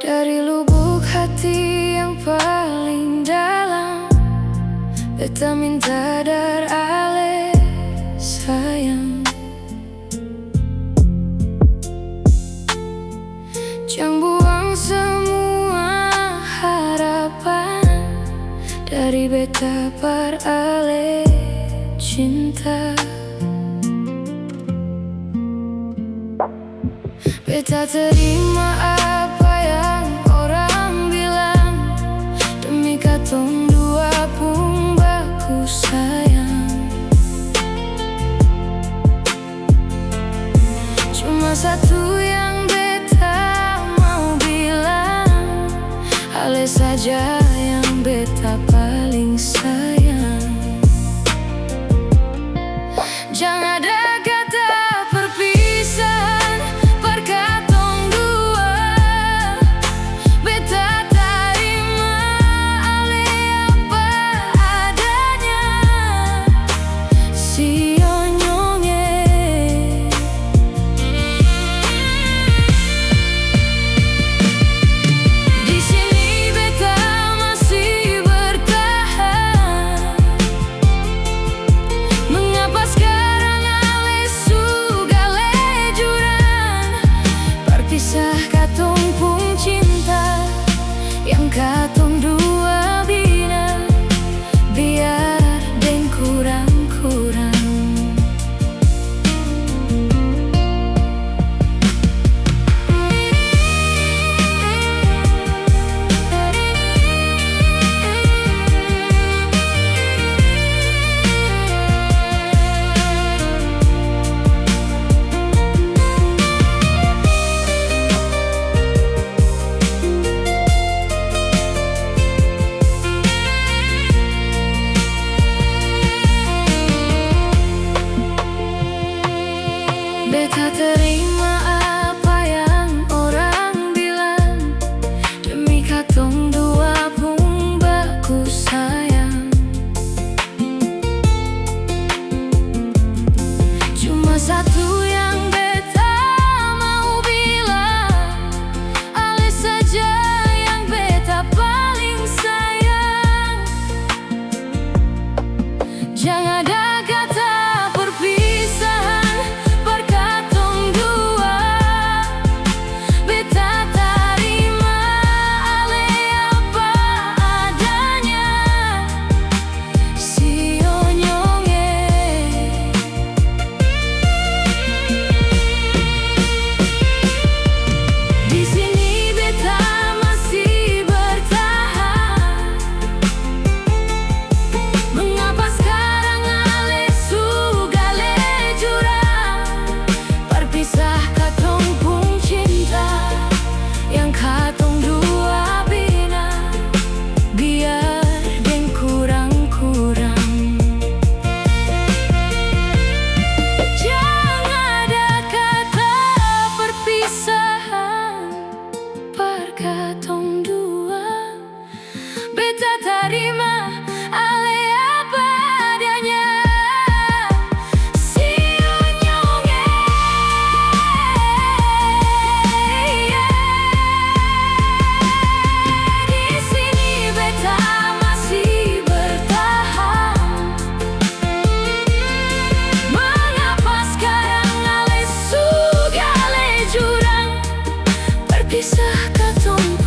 Dari lubuk hati yang paling dalam, beta minta dar ale sayang. Jangan buang semua harapan dari beta par ale cinta. Beta terima apa yang orang bilang, demi katong dua pun baku sayang. Cuma satu yang beta mau bilang, ale saja yang beta paling sayang. Jangan ada kata perpisahan par katong dua. Beta terima ale apa adanya, sionyonge. Di sini beta masih bertahan. Mengapa sekarang ale sugale jurang, perpisah katong pun cinta yang katong dua bina, biar deng kurang-kurang. Beta terima apa yang orang bilang, demi katong dua pun baku sayang. Cuma satu yang beta mau bilang, ale saja yang beta paling sayang. Jangan ada kata perpisahan par katong dua. Beta terima ale apa adanya, sionyonge. Di sini beta masih bertahan. Mengapa sekarang ale sugale jurang, perpisah katong pun cinta yang katong dua bina, biar deng kurang-kurang. Jangan ada kata perpisahan par katong dua. Beta terima ale apa adanya, sionyonge. Di sini beta masih bertahan. Mengapa sekarang ale sugale jurang, perpisah katong